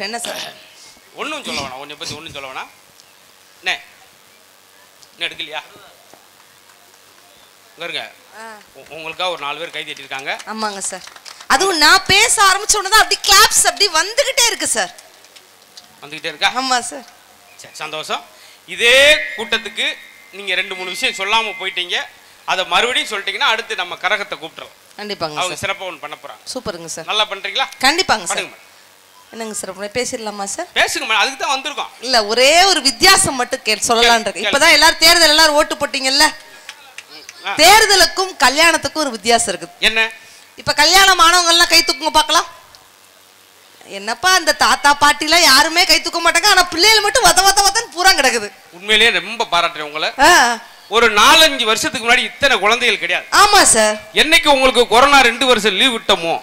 என்ன சார்? ஒன்றும் சொல்ல வேணாம், உன்னை பற்றி ஒன்றும் சொல்ல வேணாம். என்ன என்ன எடுக்கலையா? இருங்க, உங்களுக்காக ஒரு 4 பேர் கை தட்டிருக்காங்க. ஆமாங்க சார். அதுவும் நான் பேச ஆரம்பிச்ச உடனே தான் அப்படி கிளாப்ஸ் அப்படி வந்துகிட்டே இருக்கு சார். வந்துகிட்டே இருக்கா? ஆமா சார். சரி, சந்தோஷம். இதே கூட்டத்துக்கு நீங்க 2-3 விஷயம் சொல்லாம போயிட்டீங்க. அதை மறுபடியும் சொல்லிட்டீங்கன்னா அடுத்து நம்ம கரகத்தை கூப்பிட்டுறோம். கண்டிப்பாங்க. அவங்க சிறப்பாக ஒன்று பண்ண போறாங்க. சூப்பருங்க சார். நல்லா பண்றீங்களா? கண்டிப்பாங்க சார். என்னங்க சார், பேசிடலாமா சார்? பேசுங்க, அதுக்கு தான் வந்திருக்கோம். இல்ல, ஒரே ஒரு வித்தியாசம் மட்டும் சொல்லலான் இருக்கு. இப்பதான் எல்லாரும் தேர்தல் எல்லாரும் ஓட்டு போட்டீங்கல்ல, தேர்தலுக்கும் கல்யாணத்துக்கும் ஒரு வித்தியாசம் இருக்குது. என்ன? இப்ப கல்யாணம் ஆனவங்க எல்லாம் கை தூக்குங்க பார்க்கலாம். என்னப்பா அந்த தாத்தா பாட்டி எல்லாம் யாருமே கை தூக்க மாட்டாங்க, ஆனா பிள்ளைகள் மட்டும் வத வத வதன்னு பூரா கிடக்குது. உண்மையிலேயே ரொம்ப பாராட்டுறேன் உங்களை. ஒரு 4-5 வருஷத்துக்கு முன்னாடி இத்தனை குழந்தைகள் கிடையாது. ஆமா சார். என்னைக்கு உங்களுக்கு கொரோனா 2 வருஷம் லீவ் விட்டோமோ,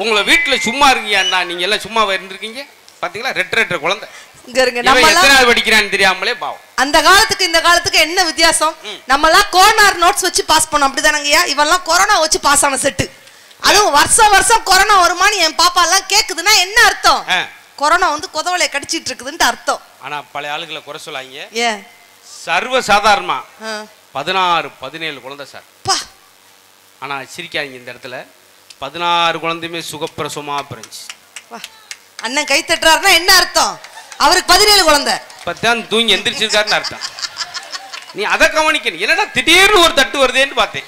உங்களை வீட்டுல சும்மா இருக்கீங்க, நீங்க எல்லாம் சும்மாவா இருந்திருக்கீங்க? பாத்தீங்களா, ரெட்ட குழந்தை படிக்கிறான்னு தெரியாமலே பாவம். அந்த காலத்துக்கு இந்த காலத்துக்கு என்ன வித்தியாசம்? நம்ம எல்லாம் கோனார் நோட்ஸ் வச்சு பாஸ் பண்ணோம், அப்படிதானங்கய்யா? இவெல்லாம் கொரோனா வச்சு பாஸ் ஆன செட்டு. அதுவும் வருஷம் கொரோனா வருமானு என் பாப்பா எல்லாம் கேக்குதுன்னா என்ன அர்த்தம்? கொரோனா வந்து கொதவலையை கடிச்சிட்டு இருக்குதுன்னு அர்த்தம். ஆனா பழைய ஆளுகளை குறை சொல்லாங்க. ஏன்? சர்வ சாதாரணமா 16-17 குழந்தை சார். ஆனா சிரிக்காதீங்க, இந்த இடத்துல 16 குழந்தையுமே சுகப்பிரசவமா பிறந்துச்சு. அண்ணன் கை தட்டுறாருன்னா என்ன அர்த்தம்? அவருக்கு 17 குழந்தை. இப்பதான் தூங்கி எந்திரிச்சிருக்காருன்னு அர்த்தம். நீ அதை கவனிக்கணும். என்னடா திடீர்னு ஒரு தட்டு வருதேன்னு பார்த்தேன்.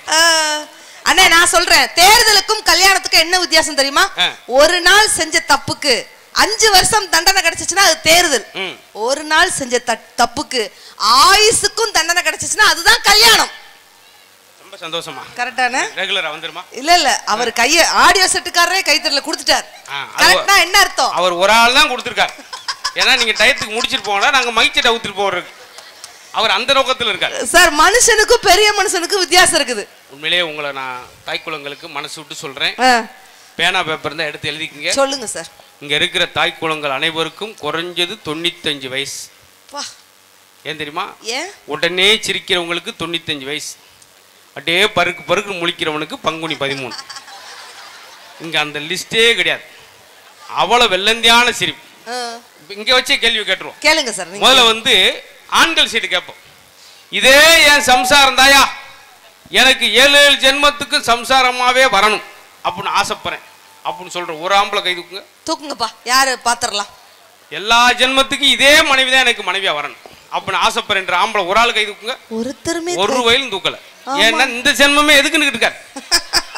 அண்ணே, நான் சொல்றேன், தேர்தலுக்கும் கல்யாணத்துக்கும் என்ன வித்தியாசம் தெரியுமா? ஒரு நாள் செஞ்ச தப்புக்கு 5 வருஷம் தண்டனை கிடைச்சிச்சுன்னா அது தேர்தல். ஒரு நாள் செஞ்ச தப்புக்கு ஆயுசுக்கும் தண்டனை கிடைச்சிச்சுன்னா அதுதான் கல்யாணம். ரொம்ப சந்தோஷமா. கரெக்டானே? ரெகுலரா வந்துருமா? இல்ல, அவர் கைய ஆடியோ செட்டுக்காரரே கைத்தறல கொடுத்துட்டார். கரெக்ட்டா? என்ன அர்த்தம்? அவர் ஒரு ஆள் தான் கொடுத்திருக்கார். ஏன்னா நீங்க டயத்துக்கு முடிச்சிட்டு போனா நாங்க மைச்சை டவுத்துட்டு போறோம். அவர் அந்த நோக்கத்துல இருக்காரு. சார், மனுஷனுக்கும் பெரிய மனுஷனுக்கும் வித்தியாசம் இருக்குது. உண்மையிலேயே உங்களை நான் தாய்க்குளங்களுக்கு மனசு விட்டு சொல்றேன். பேனா பேப்பர் தான் எடுத்து எழுதிக்கங்க. சொல்லுங்க சார். இங்க இருக்கிற தாய்க்குளங்கள் அனைவருக்கும் குறைஞ்சது 95 வயசு. ஏன் தெரியுமா? உடனே சிரிக்கிறவங்களுக்கு 95 வயசு. அப்படியே பருக்கு முழிக்கிறவனுக்கு பங்குனி 13. இங்க அந்த லிஸ்டே கிடையாது. அவ்வளவு வெள்ளந்தியான சிரிப்பு. இங்க வச்சே கேள்வி கேட்டுருவோம். கேளுங்க சார். முதல்ல வந்து ஆண்கள் சைடு கேட்போம். இதே என் சம்சாரம் தாயா, எனக்கு 7 ஜென்மத்துக்கு சம்சாரமாவே வரணும் அப்படின்னு ஆசைப்படுறேன் அப்படின்னு சொல்ற ஒரு ஆம்பளை கை தூக்குங்க. தூக்குங்கப்பா, யாரு பாத்திரலாம். எல்லா ஜென்மத்துக்கும் இதே மனைவி தான் எனக்கு மனைவியா வரணும் அப்படின்னு ஆசைப்படுற ஆம்பளை ஒரு ஆள் கை தூக்குங்க. ஒருத்தருமே ஒரு வயலும் தூக்கல. ஏன்னா இந்த ஜென்மமே எதுக்குன்னு இருக்காரு.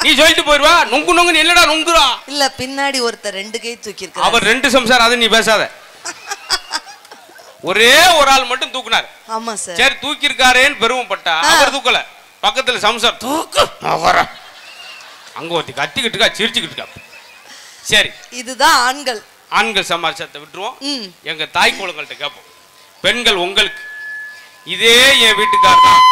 நீ சொல்லிட்டு போயிருவா. நொங்கு என்னடா நொங்குறா? இல்ல, பின்னாடி ஒருத்தர் 2 கை தூக்கி இருக்காரு. அவர் 2 சம்சாரம், அதை நீ பேசாத. ஒரே ஒரு ஆள் மட்டும் தூக்குனார். ஆமா சார். சரி, தூக்கி இருக்காரேன்னு பெருமைப்பட்டா அவர் தூக்கல. பக்கத்துல சம்சார் தூக்கு அங்க ஒருத்தி கத்திக்கிட்டு இருக்கா, சிரிச்சுக்கிட்டு இருக்கா. சரி, இதுதான் ஆண்கள். ஆண்கள் சமாச்சாரத்தை விட்டுருவோம். எங்க தாய் குலங்கள்ட்ட கேட்போம். பெண்கள் உங்களுக்கு இதே என் வீட்டுக்காரர் தான்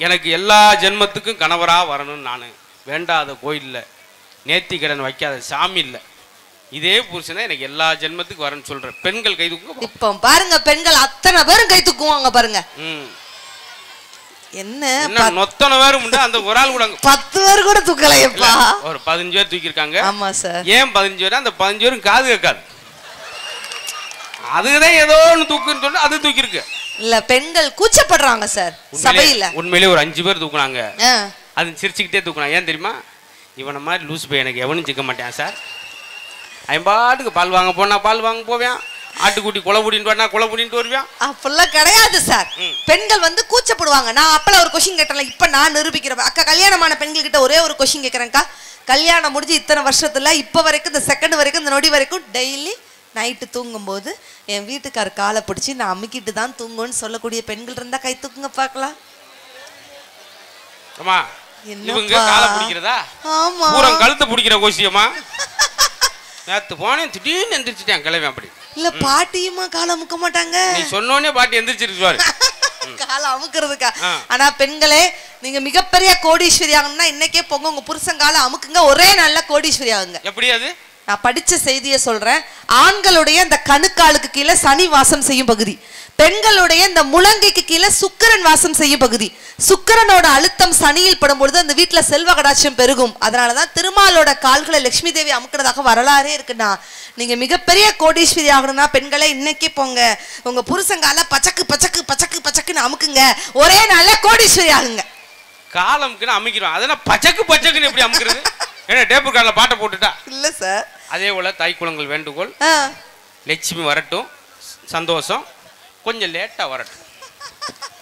எனக்கு எல்லா ஜென்மத்துக்கும் கணவரா வரணும்னு நானு வேண்டாத கோயில் நேர்த்தி கடன் வைக்காத சாமி இல்லை, இதே புருஷனை எனக்கு எல்லா ஜென்மத்துக்கு வரேன்னு சொல்ற பெண்கள் கை தூக்குங்க. இப்ப பாருங்க, பெண்கள் அத்தனை பேரும் கை தூக்குவாங்க பாருங்க. என்ன நொத்தனை பேரும் உண்டு. அந்த ஒரு ஆள் கூட 10 பேர் கூட தூக்கலையப்பா. ஒரு 15 பேர் தூக்கி இருக்காங்க. ஆமா சார். ஏன் 15 பேர்? அந்த 15 பேரும் காது கேட்காது. அதுதான் ஏதோ ஒன்று தூக்குன்னு சொல்லி அது தூக்கி இருக்கு. இல்ல, பெண்கள் கூச்சப்படுறாங்க சார் சபையில. உண்மையிலேயே ஒரு 5 பேர் தூக்குனாங்க. அது சிரிச்சுக்கிட்டே தூக்குனாங்க. ஏன் தெரியுமா? இவனை மாதிரி லூஸ் போய் எனக்கு எவனும் சிக்க மாட்டேன் சார். ஐம்பாட்டுக்கு பால் வாங்க போனா பால் வாங்க போவேன், ஆட்டுக்குட்டி கொலை புடிட்டு வரனா கொலை புடிட்டு வருவேன். அப்படிலாம் கிடையாது சார். பெண்கள் வந்து கூச்சப்படுவாங்க. நான் அப்பல ஒரு கொஸ்டின் கேட்டேன், இப்ப நான் நிரூபிக்கிறேன். அக்கா, கல்யாணமான பெண்கள் கிட்ட ஒரே ஒரு கொஸ்டின் கேட்கறேன்க்கா. கல்யாணம் முடிஞ்சு இத்தனை வருஷத்துல இப்ப வரைக்கும், இந்த செகண்ட் வரைக்கும், இந்த நொடி வரைக்கும் டெய்லி நைட்டு தூங்கும்போது என் வீட்டுக்கார காலை பிடிச்சி நான் அமுக்கிட்டு தான் தூங்குன்னு சொல்லக்கூடிய பெண்கள் இருந்தா கை தூக்குங்க பார்க்கலாம். கழுத்தை பிடிக்கிற கோஷியமா நேத்து போனேன், திடீர்னு எந்திரிச்சிட்டேன் கிளம்பி. அப்படி இல்ல, பாட்டியுமா காலை அமுக்க மாட்டாங்க. நீ சொன்னோடனே பாட்டி எந்திரிச்சிருக்காரு காலை அமுக்குறதுக்கா. ஆனா பெண்களே, நீங்க மிகப்பெரிய கோடீஸ்வரி ஆகணும்னா இன்னைக்கே போங்க, உங்க புருஷன் காலை அமுக்குங்க, ஒரே நல்ல கோடீஸ்வரி ஆகுங்க. எப்படி? அது நான் படிச்ச செய்தியை சொல்றேன். ஆண்களுடைய அந்த கணுக்காலுக்கு கீழே சனி வாசம் செய்யும் பகுதி, பெண்களுடைய இந்த முழங்கைக்கு கீழே சுக்கிரன் வாசம் செய்யும் பகுதி. சுக்கிரனோட அழுத்தம் சனியில் படும்பொழுது அந்த வீட்டுல செல்வ கடாட்சியம் பெருகும். அதனாலதான் திருமாலோட கால்களை லட்சுமி தேவி அமுக்கிறதாக வரலாறே இருக்குண்ணா. நீங்க மிகப்பெரிய கோடீஸ்வரி ஆகணும்னா பெண்களை இன்னைக்கே போங்க, உங்க புருஷங்கால பச்சக்கு பச்சக்கு பச்சக்கு பச்சக்குன்னு அமுக்குங்க, ஒரே நாள்ல கோடீஸ்வரி ஆகுங்க. காலம்க்குன்னு அமைக்கிறோம், அதெல்லாம் பச்சக்கு பச்சக்குன்னு எப்படி அமுக்கிறது? ஏன்னா டேப்பு காலில் பாட்டை போட்டுட்டா இல்ல சார். அதே போல தாய் குளங்கள் வேண்டுகோள், லட்சுமி வரட்டும், சந்தோஷம், கொஞ்சம் லேட்டா வரட்டும்,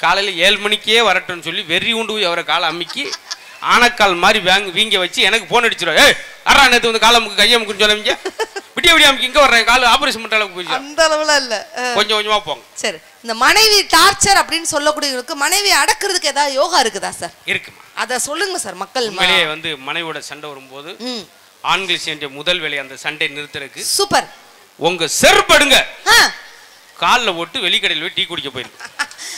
காலையில 7 மணிக்கே வரட்டும்னு சொல்லி வெறி உண்டு அவரை காலை அமுக்கி ஆனக்கால் மாதிரி வீங்க வச்சு எனக்கு போன் அடிச்சிடும். ஏய் அரா நேற்று வந்து காலமுக்கு கையமுக்குன்னு சொல்லுவீங்க, விடிய விடிய அமுக்கு இங்கே வர்றேன், கால் ஆபரேஷன் பண்ணுற அளவுக்கு போயிடுச்சு. அந்த அளவுல இல்ல, கொஞ்சம் கொஞ்சமா போங்க. சரி, இந்த மனைவி டார்ச்சர் அப்படின்னு சொல்லக்கூடியவங்களுக்கு மனைவி அடக்கிறதுக்கு ஏதாவது யோகா இருக்குதா சார்? இருக்குமா, அத சொல்லுங்க சார். மக்கள் வெளியே வந்து மனைவியோட சண்டை வரும்போது ஆண்கள் சென்ற முதல் வேலை அந்த சண்டை நிறுத்துறதுக்கு சூப்பர், உங்க செருப்படுங்க காலில் போட்டு வெளிக்கடையில் போய் டீ குடிக்க போயிருக்கு.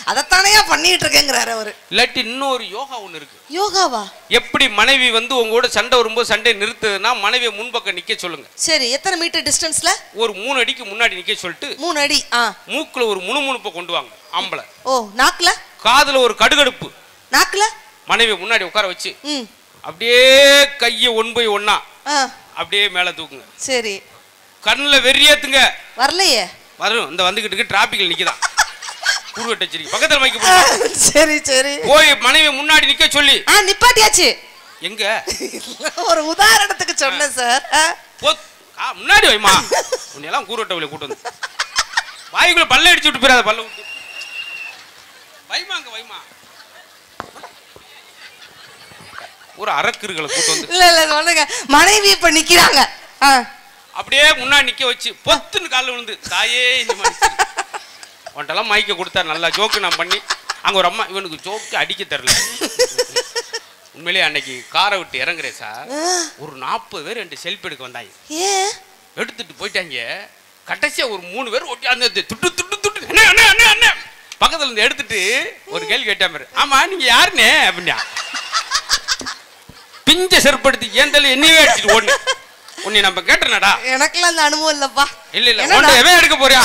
அதத்தானே பண்ணிட்டு இருக்கேங்கிறாரு அவரு. இல்லாட்டி இன்னொரு யோகா ஒண்ணு இருக்கு. யோகாவா? எப்படி மனைவி வந்து உங்களோட சண்டை வரும்போது சண்டை நிறுத்துதுன்னா மனைவியை முன்பக்கம் நிக்க சொல்லுங்க. சரி, எத்தனை மீட்டர் டிஸ்டன்ஸ்ல? ஒரு 3 அடிக்கு முன்னாடி நிக்க சொல்லிட்டு 3 அடி மூக்குல ஒரு முணுமுணுப்பை கொண்டு வாங்க ஆம்பளை. ஓ, நாக்குல? காதுல ஒரு கடுகடுப்பு. நாக்குல? மனைவியை முன்னாடி உட்கார வச்சு அப்படியே கையை 1 by 1 அப்படியே மேல தூக்குங்க. சரி. கண்ணுல வெறியேத்துங்க. வரலையே. வரும், இந்த வந்துகிட்டு டிராபிக்ல நிக்குதான் குருவட்ட வச்சிருக்கு பக்கத்துல மைக்கு போடு. சரி சரி, போய் மனைவி முன்னாடி நிக்க சொல்லி நிப்பாட்டியாச்சு. எங்க ஒரு உதாரணத்துக்கு சொன்னேன் சார். முன்னாடி வைமா, உன்னையெல்லாம் கூறுவட்ட வழியை கூட்டு வந்து வாய்க்குள்ள பல்ல அடிச்சு விட்டு போயிடாத, பல்ல விட்டு வைமா, அங்க வைமா. ஒரு அரக்குறுகளை கூட்டு வந்து இல்ல இல்ல சொல்லுங்க. மனைவி இப்ப நிக்கிறாங்க, அப்படியே முன்னாடி நிக்க வச்சு பொத்துன்னு காலில் விழுந்து தாயே உன்ட்டெல்லாம் மைக்க கொடுத்தாரு, நல்லா ஜோக்கு நான் பண்ணி. அங்க ஒரு அம்மா, இவனுக்கு ஜோக்கு அடிக்க தரல. உண்மையிலேயே அன்னைக்கு காரை விட்டு இறங்குறேன் சார், ஒரு 40 பேர் 2 செல்ஃபி எடுக்க வந்தாங்க. எடுத்துட்டு போயிட்டாங்க. கடைசியா ஒரு 3 பேர் ஒட்டி அந்த துட்டு துட்டு துட்டு பக்கத்துல இருந்து எடுத்துட்டு ஒரு கேள்வி கேட்டா மாதிரி, ஆமா நீங்க யாருன்னு அப்படின்னா, பிஞ்ச செருப்படுத்தி ஏன் தலை என்னையே அடிச்சுட்டு ஓடு. உன்னை நம்ம கேட்டனடா, எனக்குலாம் அந்த அனுபவம் இல்லப்பா. இல்ல இல்ல, உன்னை எவன் எடுக்க போறியா?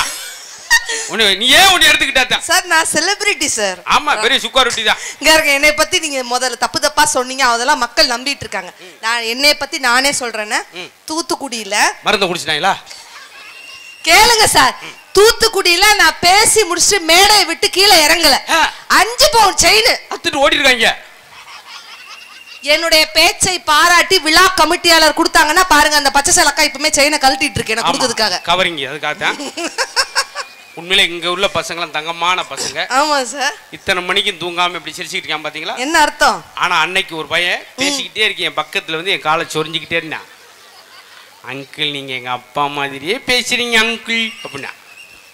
நீ ஏன் உன்னை எடுத்துக்கிட்டா சார்? நான் செலிபிரிட்டி சார். ஆமா, பெரிய சுக்காரொட்டி தான். இங்க இருக்க என்னை பத்தி நீங்க முதல்ல தப்பு தப்பா சொன்னீங்க, அதெல்லாம் மக்கள் நம்பிட்டு இருக்காங்க. நான் என்னை பத்தி நானே சொல்றேன்னு. தூத்துக்குடியில மருந்து குடிச்சிட்டாங்களா கேளுங்க சார். தூத்துக்குடியில நான் பேசி முடிச்சு மேடையை விட்டு கீழே இறங்கல, 5 பவுன் செயின் அத்துட்டு ஓடி இருக்காங்க. என்னுடைய பேச்சை பாராட்டி விழா கமிட்டியாளர் கொடுத்தாங்கன்னா பாருங்க, அந்த பச்சை சேலக்கா இப்பவுமே செயினை கழட்டிட்டு இருக்கேன் நான் கொடுத்ததுக்காக. கவரிங்க அதுக்காக தான். உண்மையிலே இங்க உள்ள பசங்களாம் தங்கமான பசங்க. ஆமா சார். இத்தனை மணிக்கு தூங்காம இப்படி சிரிச்சுக்கிட்டு இருக்கான் பாத்தீங்களா? என்ன அர்த்தம்? ஆனா அன்னைக்கு ஒரு பையன் பேசிக்கிட்டே இருக்கேன், என் பக்கத்துல வந்து என் காலை சொரிஞ்சுக்கிட்டே இருந்தான். அங்கிள் நீங்க எங்க அப்பா மாதிரியே பேசுறீங்க அங்கிள் அப்படின்னா.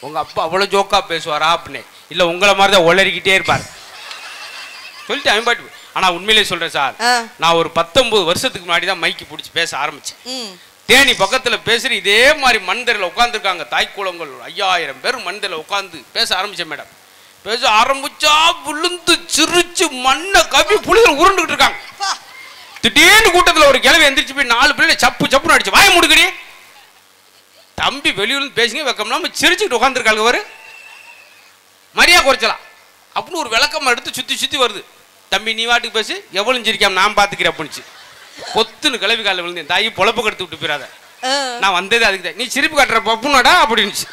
உங்க அப்பா அவ்வளவு ஜோக்கா பேசுவாரா அப்படின்னு. இல்ல உங்களை மாதிரிதான் ஒளறிக்கிட்டே இருப்பார் சொல்லிட்டு அவன் பாட்டு. ஆனா உண்மையிலே சொல்றேன் சார், நான் ஒரு 19 வருஷத்துக்கு முன்னாடி தான் மைக்கு பிடிச்சி பேச ஆரம்பிச்சேன். தேனி பக்கத்துல பேசுற இதே மாதிரி மனிதர்ல உட்காந்துருக்காங்க தாய்க்குளங்கள் 5000 பேர் மனிதர்ல உட்காந்து பேச ஆரம்பிச்சேன் மேடம். பேச ஆரம்பிச்சா விழுந்து சிரிச்சு மண்ணை கவி புளிகள் உருண்டுகிட்டு இருக்காங்க. திடீர்னு கூட்டத்துல ஒரு கிழவி எந்திரிச்சு போய் 4 பிள்ளைகளை சப்பு சப்புன்னு அடிச்சு வாய முடுக்கடி தம்பி வெளியூர்ந்து பேசுங்க வைக்கம்லாம சிரிச்சுட்டு உட்காந்துருக்காங்க. ஒரு மரியா குறைச்சலாம் அப்படின்னு ஒரு விளக்கம் எடுத்து சுத்தி சுத்தி வருது. தம்பி நீ வாட்டுக்கு பேசு, எவ்வளவு சிரிக்காம நான் பாத்துக்கிறேன் அப்படின்னுச்சு. பொத்துன்னு கிளவி காலில் விழுந்தேன். தாயி பொழப்பு கெடுத்து விட்டு போயிடாத, நான் வந்தது அதுக்கு தான், நீ சிரிப்பு கட்டுற பப்புனடா அப்படின்னுச்சு.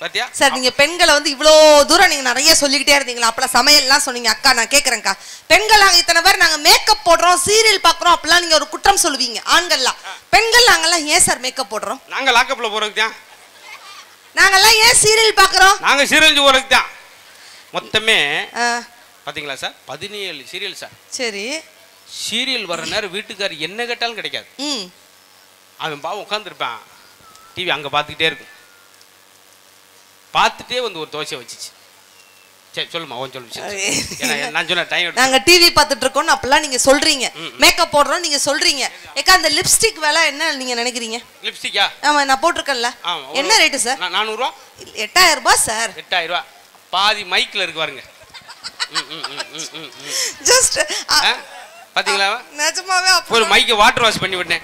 பாத்தியா சார், நீங்க பெண்களை வந்து இவ்வளோ தூரம் நீங்க நிறைய சொல்லிக்கிட்டே இருந்தீங்களா? அப்பெல்லாம் சமையல்லாம் சொன்னீங்க. அக்கா நான் கேட்கறேன்க்கா, பெண்கள் நாங்க இத்தனை பேர் நாங்க மேக்கப் போடுறோம், சீரியல் பாக்குறோம் அப்படிலாம் நீங்க ஒரு குற்றம் சொல்லுவீங்க. ஆண்கள்லாம் பெண்கள் நாங்கெல்லாம் ஏன் சார் மேக்கப் போடுறோம்? நாங்க லாக்கப்ல போறதுக்கு தான். நாங்கெல்லாம் ஏன் சீரியல் பாக்குறோம்? நாங்க சீரியல் போறதுக்கு தான். மொத்தமே பாத்தீங்களா சார் 17 சீரியல் சார். சரி, சீரியல் வர்ற நேரம் வீட்டுக்காரர் என்ன கேட்டாலும் கிடைக்காது. அவன் பாவம் உட்காந்துருப்பான், டிவி அங்க பார்த்துக்கிட்டே இருக்கும். பார்த்துட்டே வந்து ஒரு தோசை வச்சிச்சு. சரி சொல்லுமா, அவன் சொல்லு. நான் சொன்ன டைம் நாங்க டிவி பார்த்துட்டு இருக்கோம் அப்பெல்லாம் நீங்க சொல்றீங்க, மேக்கப் போடுறோம் நீங்க சொல்றீங்க. ஏக்கா அந்த லிப்ஸ்டிக் விலை என்ன நீங்க நினைக்கிறீங்க? லிப்ஸ்டிக்கா? ஆமா நான் போட்டிருக்கேன்ல. என்ன ரேட்டு சார்? 400 ரூபா. 8000 ரூபாய் சார். 8000 ரூபாய் பாதி மைக்ல இருக்கு பாருங்க. ஜஸ்ட் பாத்தீங்களா? நிஜமாவே ஒரு மைக்க வாட்டர் வாஷ் பண்ணி விட்டேன்.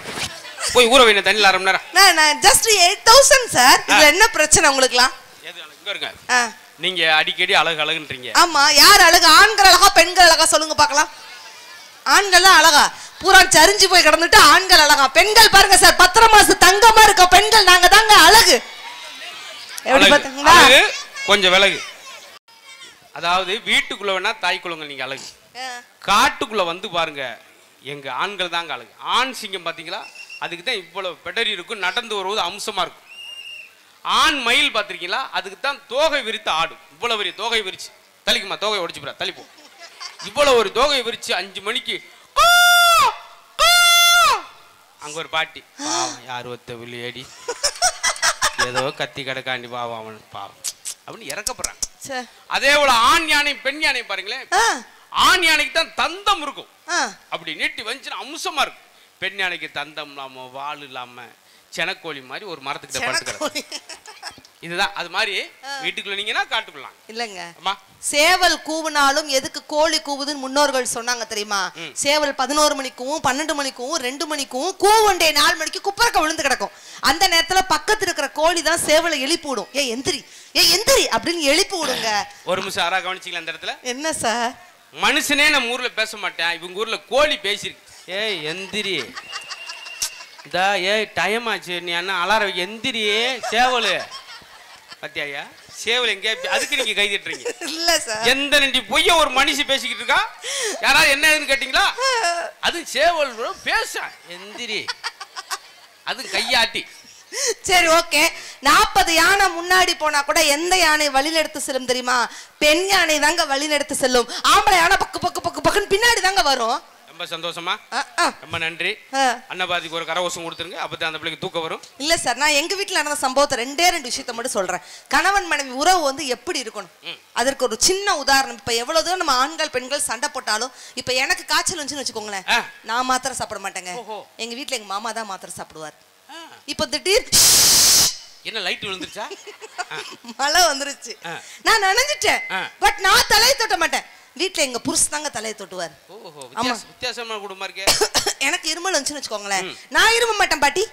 போய் ஊற வைங்க தண்ணில 1/2 மணி நேரம். நான் ஜஸ்ட் 8000 சார். இதுல என்ன பிரச்சனை உங்களுக்குலாம்? இங்க இருங்க, நீங்க அடிக்கடி அழகு அழகுன்றீங்க. ஆமா, யார் அழகு? ஆண்கள் அழகா பெண்கள் அழகா சொல்லுங்க பார்க்கலாம். ஆண்கள் தான் அழகா, பூரா சரிஞ்சு போய் கிடந்துட்டு ஆண்கள் அழகா. பெண்கள் பாருங்க சார், 10 மாசம் தங்கமா இருக்க பெண்கள் நாங்க தாங்க அழகு. எப்படி பாத்தீங்களா? கொஞ்சம் விலகு. அதாவது வீட்டுக்குள்ள வேணா தாய் குளங்கள் நீங்க அழகு, காட்டுக்குள்ள வந்து பாருங்க எங்க ஆண்கள் தாங்க அழகு. ஆண் சிங்கம் பாத்தீங்களா, அதுக்கு தான் இவ்வளவு பெடரி இருக்கும், நடந்து வருவது அம்சமா இருக்கும். ஆண் மயில் பார்த்திருக்கீங்களா, அதுக்கு தான் தோகை விரித்து ஆடும். இவ்வளவு பெரிய தோகை விரிச்சு, தள்ளிக்குமா தோகை உடைச்சு போறா, தள்ளிப்போ. இவ்வளவு ஒரு தோகை விரிச்சு 5 மணிக்கு அங்க ஒரு பாட்டி, யார் ஒத்த வில்லியடி ஏதோ கத்தி கடக்காண்டி பாவம் அவன் பாவம் அப்படின்னு இறக்கப்படுறாங்க. அதே போல ஆண் யானை பெண் யானை பாருங்களேன், ஆண் யானைக்கு தான் தந்தம் இருக்கும், அப்படி நீட்டி வந்துச்சுன்னா அம்சமா இருக்கும். பெண் யானைக்கு தந்தம் இல்லாம வால் இல்லாம செனக்கோழி மாதிரி ஒரு மரத்துக்கிட்ட படுத்துக்கிறது. இதுதான் அது மாதிரி வீட்டுக்குள்ள நீங்கன்னா காட்டுக்குள்ளலாம் இல்லங்க. சேவல் கூவுனாலும் எதுக்கு கோழி கூவுதுன்னு முன்னோர்கள் சொன்னாங்க தெரியுமா? சேவல் 11 மணிக்கும் 12 மணிக்கும் 2 மணிக்கும் கூவண்டே 4 மணிக்கு குப்பரக்க விழுந்து கிடக்கும். அந்த நேரத்துல பக்கத்துல இருக்கிற கோழி தான் சேவலை எழுப்பி விடும். ஏ எந்திரி, ஏ எந்திரி அப்படின்னு எழுப்பி விடுங்க. ஒரு நிமிஷம் ஆறா கவனிச்சிங்களா அந்த இடத்துல? என்ன சார், மனுஷனே நம்ம ஊர்ல பேச மாட்டேன், இவங்க ஊர்ல கோழி பேசிருக்கு. ஏய் எந்திரி, இதா ஏய் டைம் ஆச்சு, நீ என்ன அலாரம் எந்திரி சேவலு பத்தியா சேவல் எங்க, அதுக்கு நீங்க கை தட்டுறீங்க. இல்ல சார், எந்த நண்டி பொய்ய ஒரு மனுஷி பேசிக்கிட்டு இருக்கா, யாராவது என்ன ஏதுன்னு கேட்டீங்களா? அது சேவல் பேச எந்திரி, அது கையாட்டி. சரி ஓகே, 40 யானை முன்னாடி போனா கூட எந்த யானை வழியில எடுத்து செல்லும் தெரியுமா? பெண் யானை தாங்க வழியில எடுத்து செல்லும். ஆம்பளை யானை பக்கு பக்கு பக்கு பக்குன்னு பின்னாடி தாங்க வரும். ரொம்ப சந்தோஷமா, ரொம்ப நன்றி. அன்னபாதிக்கு ஒரு கரவசம் கொடுத்துருங்க, அப்பதான் அந்த பிள்ளைக்கு தூக்கம் வரும். இல்ல சார், நான் எங்க வீட்டுல நடந்த சம்பவத்தை 2 விஷயத்த மட்டும் சொல்றேன். கணவன் மனைவி உறவு வந்து எப்படி இருக்கணும், அதற்கு ஒரு சின்ன உதாரணம். இப்ப எவ்வளவுதான் நம்ம ஆண்கள் பெண்கள் சண்டை போட்டாலும், இப்ப எனக்கு காய்ச்சல் வந்துச்சுன்னு வச்சுக்கோங்களேன், நான் மாத்திரை சாப்பிட மாட்டேங்க, எங்க வீட்டுல எங்க மாமா தான் மாத்திரை சாப்பிடுவார். இப்ப திடீர் என்ன லைட் விழுந்துருச்சா, மழை வந்துருச்சு, நான் நனைஞ்சிட்டேன், பட் நான் தலையை தொட்ட மாட்டேன், வீட்டுல எங்க புருஷன் தாங்க தலையை தொட்டுவார். வித்தியாசமான குடும்பமா இருக்கே. எனக்கு இருமல் வந்துச்சுன்னு வச்சுக்கோங்களேன், நான் இரும மாட்டேன் பாட்டி,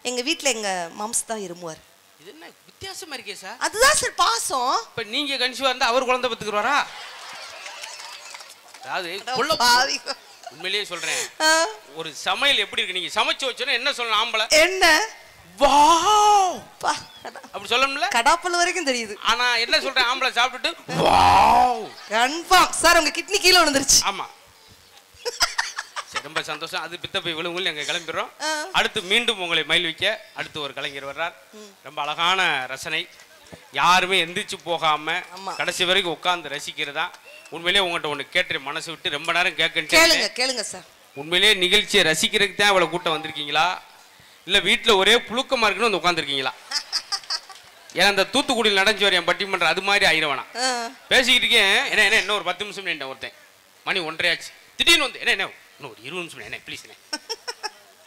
எங்க வீட்டுல எங்க மாம்ஸ் தான் இருமுவார். இது என்ன வித்தியாசமா இருக்கே சார்? அதுதான் சார் பாசம். இப்ப நீங்க கன்சீவா இருந்தா அவர் குழந்தை பெத்துக்குறாரா? அதாவது உண்மையிலேயே சொல்றேன், ஒரு சமையல் எப்படி இருக்கு, நீங்க சமைச்சு வச்சோன்னா என்ன சொல்லணும்? ஆம்பளை என்ன வாவ் அப்படி சொல்லணும்ல, கடாப்பல் வரைக்கும் தெரியுது. ஆனா என்ன சொல்றேன், ஆம்பளை சாப்பிட்டுட்டு வாவ் கன்ஃபார்ம் சார், உங்க கிட்னி கீழே விழுந்துருச்சு. ஆமா, ரொம்ப சந்தோஷம். அது பித்த போய் விழுங்குள்ள எங்க கிளம்பிடுறோம். அடுத்து மீண்டும் உங்களை மயில் வைக்க அடுத்து ஒரு கலைஞர் வர்றார். ரொம்ப அழகான ரசனை, யாருமே எந்திரிச்சு போகாம கடைசி வரைக்கும் உட்கார்ந்து ரசிக்கிறதா. உண்மையிலேயே உங்கள்கிட்ட ஒன்று கேட்டு மனசு விட்டு ரொம்ப நேரம் கேளுங்க சார். உண்மையிலேயே நிகழ்ச்சியை ரசிக்கிறதுக்கு தான் இவ்வளவு கூட்டம் வந்திருக்கீங்களா, இல்ல வீட்டுல ஒரே புழுக்கமா இருக்குன்னு வந்து உட்காந்துருக்கீங்களா? ஏன்னா அந்த தூத்துக்குடியில் நடந்து வரேன் பட்டிமன்றம் அது மாதிரி ஆயிரவனா பேசிக்கிட்டு இருக்கேன். என்ன என்ன இன்னும் ஒரு 10 நிமிஷம் நின்றேன், ஒருத்தன் மணி 1:30 ஆச்சு, திடீர்னு வந்து என்ன என்ன இன்னும் ஒரு 20 நிமிஷம் என்ன ப்ளீஸ் என்ன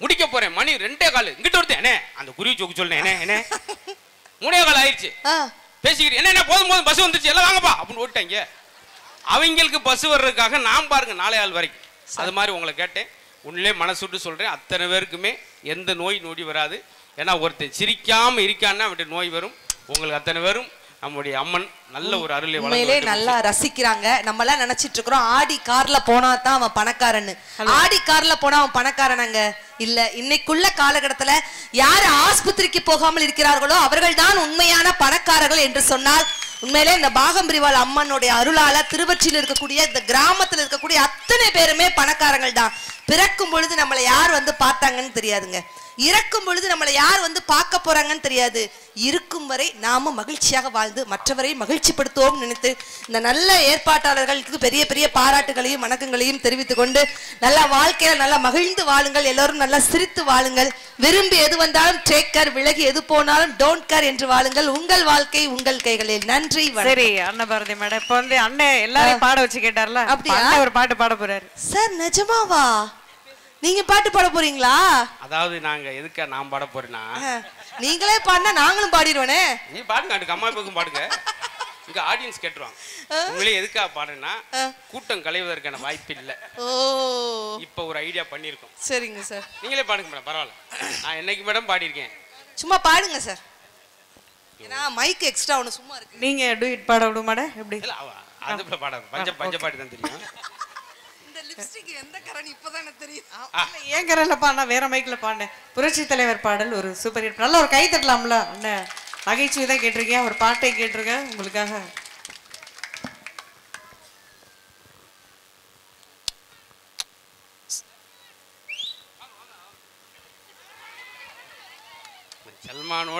முடிக்க போறேன், மணி 2:15 இங்கிட்ட ஒருத்தன் என்ன அந்த குருவி சோக்கு சொல்லேன் என்ன என்ன 3:15 ஆயிடுச்சு பேசிக்கிட்டு என்ன என்ன போதும் போதும் பஸ் வந்துருச்சு எல்லாம் வாங்கப்பா அப்படின்னு ஓட்டாங்க. அவங்களுக்கு பஸ் வர்றதுக்காக நான் பாருங்க 4 ஆள் வரைக்கும். அது மாதிரி உங்களை கேட்டேன், உன்னிலே மனசு விட்டு சொல்றேன், அத்தனை பேருக்குமே எந்த நோய் நொடி வராது. ஏன்னா ஒருத்தன் சிரிக்காம இருக்கான்னா அவனுடைய நோய் வரும். உங்களுக்கு அத்தனை பேரும் நம்முடைய அம்மன் நல்ல ஒரு அருளை உண்மையிலே நல்லா ரசிக்கிறாங்க. நம்ம எல்லாம் நினைச்சிட்டு இருக்கிறோம் ஆடி கார்ல போனா தான் அவன் பணக்காரன்னு. ஆடி கார்ல போனா அவன் பணக்காரனாங்க இல்ல. இன்னைக்குள்ள காலகட்டத்துல யாரு ஆஸ்பத்திரிக்கு போகாமல் இருக்கிறார்களோ அவர்கள் தான் உண்மையான பணக்காரர்கள் என்று சொன்னால் உண்மையிலே இந்த பாகம்பிரிவாள் அம்மனுடைய அருளால திருவொற்றியில் இருக்கக்கூடிய இந்த கிராமத்துல இருக்கக்கூடிய அத்தனை பேருமே பணக்காரங்கள் தான். பிறக்கும் பொழுது நம்மளை யார் வந்து பார்த்தாங்கன்னு தெரியாதுங்க, இறக்கும் பொழுது நம்மளை யார் வந்து பார்க்க போறாங்கன்னு தெரியாது. இருக்கும் வரை நாம மகிழ்ச்சியாக வாழ்ந்து மற்றவரை மகிழ்ச்சிப்படுத்துவோம் நினைத்து இந்த நல்ல ஏற்பாட்டாளர்களுக்கு பெரிய பெரிய பாராட்டுகளையும் வணக்கங்களையும் தெரிவித்துக் கொண்டு நல்ல வாழ்க்கையில நல்லா மகிழ்ந்து வாழுங்கள், எல்லோரும் நல்லா சிரித்து வாழுங்கள், விரும்பி எது வந்தாலும் டேக் கேர், விலகி எது போனாலும் டோன்ட் கேர் என்று வாழுங்கள். உங்கள் வாழ்க்கை உங்கள் கைகளில். நன்றி. சரி அன்னபாரதி மேடம், இப்ப வந்து அண்ணன் எல்லாரையும் பாட வச்சு கேட்டார்ல, அப்படியே ஒரு பாட்டு பாட போறாரு சார். நிஜமாவா? நீங்க பாட்டு பாட போறீங்களா? அதாவது நாங்க எதுக்கா நான் பாட போறேன்னா, நீங்களே பாடினா நாங்களும் பாடிடுவோனே. நீ பாடுங்க, அதுக்கு அம்மா அப்பாவுக்கும் பாடுங்க, இங்க ஆடியன்ஸ் கேட்டுருவாங்க. உங்களே எதுக்கா பாடுறேன்னா கூட்டம் கலைவதற்கான வாய்ப்பு இல்லை. இப்ப ஒரு ஐடியா பண்ணிருக்கோம். சரிங்க சார். நீங்களே பாடுங்க மேடம், பரவாயில்ல. நான் என்னைக்கு மேடம் பாடியிருக்கேன். சும்மா பாடுங்க சார். ஏன்னா மைக் எக்ஸ்ட்ரா ஒன்று சும்மா இருக்கு. நீங்க டூயிட் பாட விட மாட எப்படி? இல்ல அது பாட பஞ்ச பாட்டு தான் தெரியும். இந்த லிப்ஸ்டிக் எந்த கரண் இப்பதான் எனக்கு தெரியும். ஏன் கரல பாடினா வேற மைக்ல பாடினேன். புரட்சி தலைவர் பாடல் ஒரு சூப்பர் ஹிட். நல்ல ஒரு கை தட்டலாம்ல அண்ணன். நகைச்சுவை தான் கேட்டிருக்கேன், ஒரு பாட்டை கேட்டிருக்கேன் உங்களுக்காக. சல்மானோட